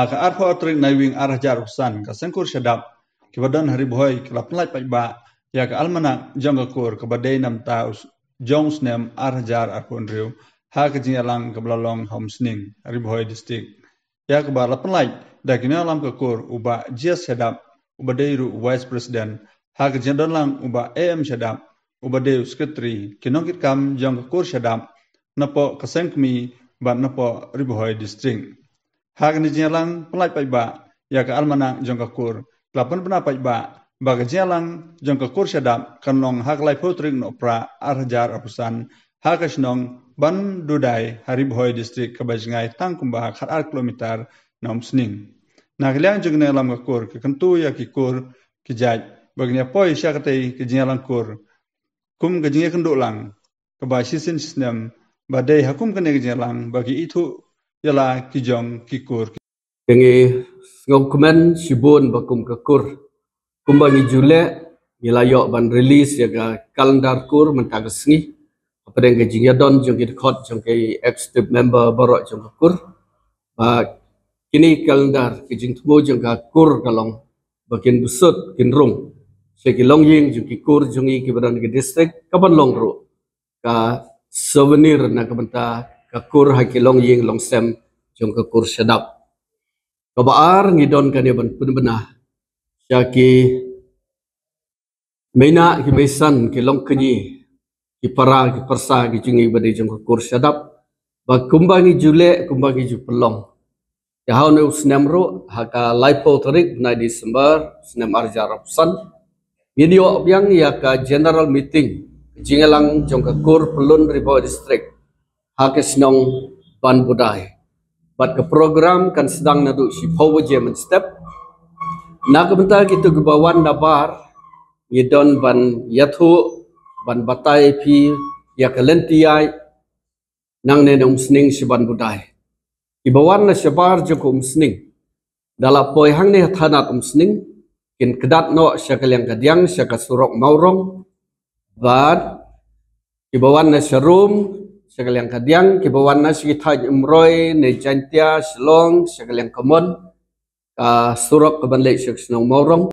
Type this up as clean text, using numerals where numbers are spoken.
ka arpo atrik na wing arhajar usan ka sengkur syadap kibadan hari boy kelap nalai paiba ya ka almana jonggakur kabadai nam taus jongs nem arhajar arpon riu ha ka jingalang ka belalong homsning hari boy district ya ka bar lapenlai da kina alam ka kur uba jias syadap uba deiru vice president ha ka jindalang uba am syadap uba deu secretary kinongkit kam jonggakur syadap napo kasengkmi ba napo riboy district hak ni jalang pelai paiba ya ka almanang jongkakur lapan bena paiba baga jalang jongkakur syadap kanong hak lai potring no pra arhajar apusan hak asnong ban dudai hari boy district kabajngai tangkumba hak 4 kilometer nom sning naglyang jogna lam kakur ke kentu ya kikur kijaj bagnya poi syakatei ke jalang kur kum ke jinge kenduk lang kabasisin sistem badai hakum kene ke jalang bagi itu ialah kijong kikur. Kengi ngokumen sibun bakum kekur. Kumbangi Julek nilayok ban release yaga kalendar kur mentag sengi. Apa yang kejingnya don jong kit jong ke active member borok jong kekur. Kini kalendar kejing temu jong kekur kalong bakin busut kinrung. Seki long ying jong kikur jong i kibaran ke distrik kapan long ru. Ka souvenir na kabenta kakur haki long ying long sem jong kakur syadap. Kabaar ngidon kan yaban pun benah. Syaki mena ki besan ki long kenyi ki para ki persa ki jungi badai jong kakur syadap. Ba kumbangi Julek kumbangi ju pelong. Ya hau ne usnem ro haka laipo tarik na Disember snem arjar rapsan. Video yang ya ka general meeting jingalang jong kakur pelun ribawa district. Hak senong ban budai. Bat ke program kan sedang nadu si power German step. Nak bentar kita kebawan dabar yedon ban yathu ban batai pi ya kelentiai nang ne sning si ban budai. Ibawan na syabar joko sning. Dalam poi hang ne thanat sning kin kedat no syakal yang kadiang syakal surok maurong. Bat ibawan na syarum sekali yang kadiang kibawan nasi kita umroy ne jantia selong sekali yang komon surok kebanlek syakal morong